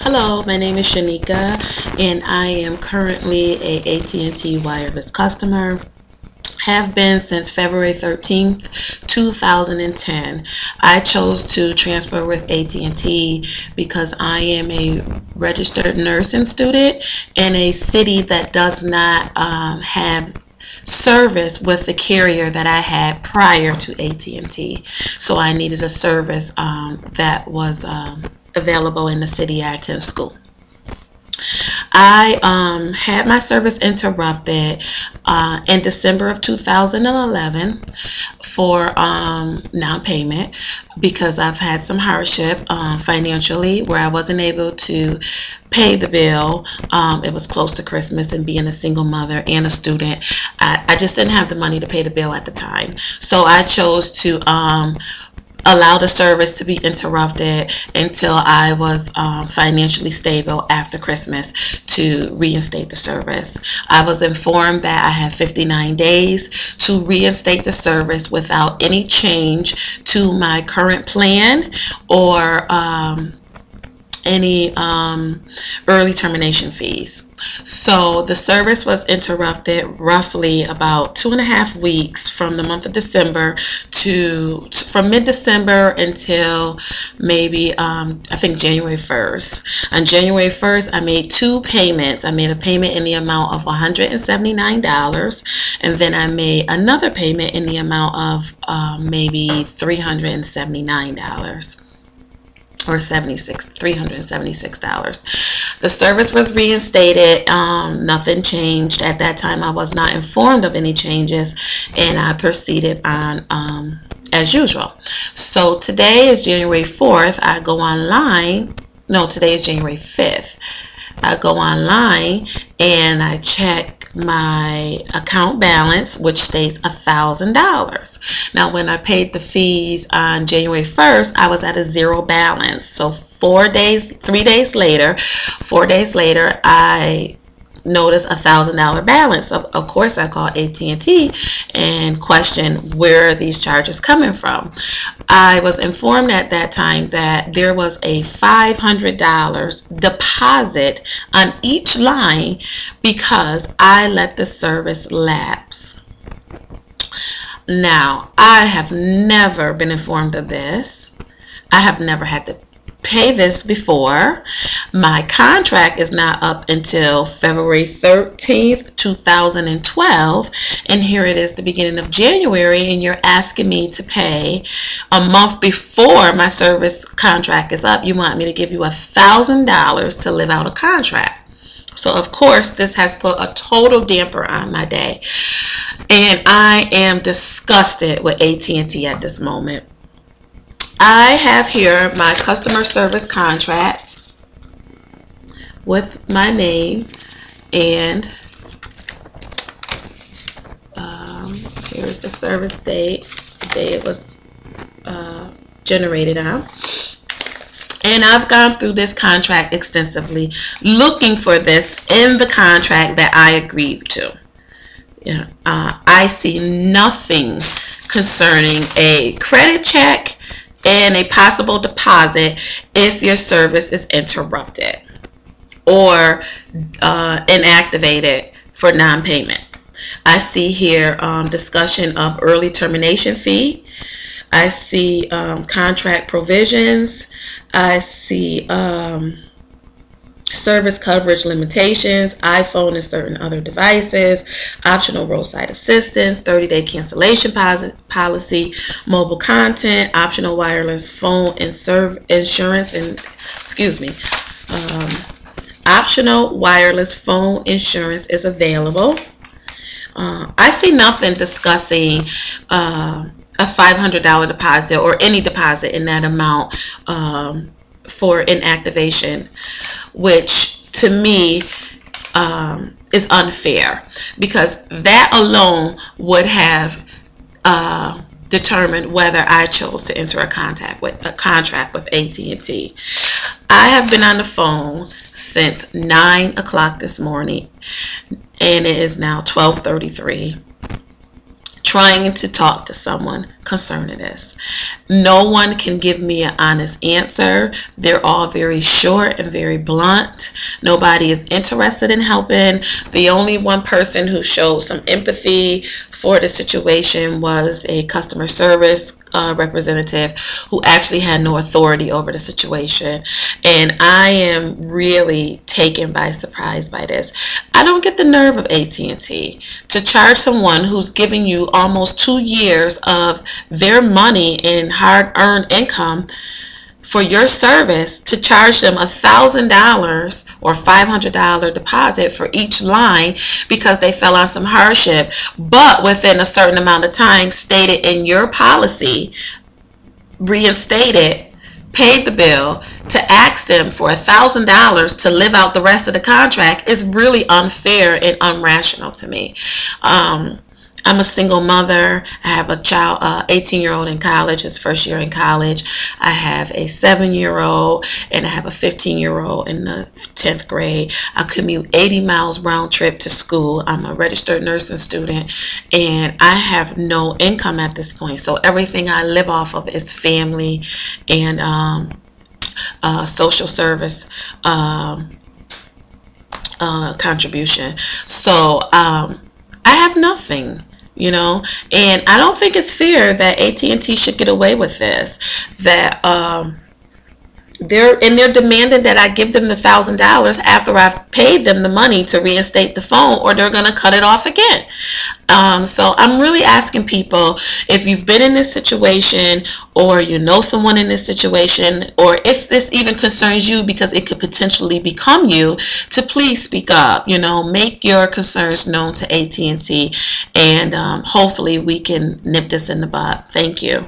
Hello, my name is Shanika, and I am currently a AT&T Wireless customer. Have been since February 13th, 2010. I chose to transfer with AT&T because I am a registered nursing student in a city that does not have service with the carrier that I had prior to AT&T. So I needed a service that was available in the city I attend school. I had my service interrupted in December of 2011 for non-payment because I've had some hardship financially where I wasn't able to pay the bill. It was close to Christmas, and being a single mother and a student, I just didn't have the money to pay the bill at the time. So I chose to allow the service to be interrupted until I was financially stable after Christmas to reinstate the service. I was informed that I had 59 days to reinstate the service without any change to my current plan or any early termination fees. So the service was interrupted roughly about 2.5 weeks from the month of December from mid-December until maybe I think January 1st. On January 1st, I made 2 payments. I made a payment in the amount of $179, and then I made another payment in the amount of maybe $379. Or $376. The service was reinstated. Nothing changed. At that time, I was not informed of any changes, and I proceeded on as usual. So today is January 4th. I go online. No, today is January 5th. I go online and I check my account balance, which states $1,000. Now, when I paid the fees on January 1st, I was at a zero balance. So 4 days later, I noticed $1,000 balance. Of course, I called AT&T and questioned where are these charges coming from. I was informed at that time that there was a $500 deposit on each line because I let the service lapse. Now, I have never been informed of this. I have never had to pay this before. My contract is not up until February 13th, 2012, and here it is the beginning of January, and you're asking me to pay a month before my service contract is up. You want me to give you $1,000 to live out a contract. So of course this has put a total damper on my day, and I am disgusted with AT&T at this moment. I have here my customer service contract with my name, and here's the service date, the day it was generated on. And I've gone through this contract extensively, looking for this in the contract that I agreed to. I see nothing concerning a credit check and a possible deposit if your service is interrupted or inactivated for non-payment. I see here discussion of early termination fee. I see contract provisions. I see service coverage limitations, iPhone and certain other devices, optional roadside assistance, 30-day cancellation policy, mobile content, optional wireless phone and insurance, and optional wireless phone insurance is available. I see nothing discussing a $500 deposit or any deposit in that amount for inactivation, which to me is unfair, because that alone would have determined whether I chose to enter a contract with AT&T. I have been on the phone since 9 o'clock this morning, and it is now 12:33. trying to talk to someone concerning this. No one can give me an honest answer. They're all very short and very blunt. Nobody is interested in helping. The only one person who showed some empathy for the situation was a customer service representative who actually had no authority over the situation. And I am really taken by surprise by this. I don't get the nerve of AT&T to charge someone who's giving you almost 2 years of their money in hard-earned income for your service, to charge them $1,000 or $500 deposit for each line because they fell on some hardship, but within a certain amount of time stated in your policy, reinstated, paid the bill, to ask them for $1,000 to live out the rest of the contract is really unfair and irrational to me. I'm a single mother. I have a child, 18-year-old in college, his first year in college. I have a 7-year-old and I have a 15-year-old in the 10th grade. I commute 80 miles round trip to school. I'm a registered nursing student and I have no income at this point. So everything I live off of is family and social service contribution. So I have nothing, you know, and I don't think it's fair that AT&T should get away with this. That they're demanding that I give them the $1,000 after I've paid them the money to reinstate the phone, or they're gonna cut it off again. So I'm really asking people, if you've been in this situation, or you know someone in this situation, or if this even concerns you because it could potentially become you, to please speak up. You know, make your concerns known to AT&T, and hopefully we can nip this in the bud. Thank you.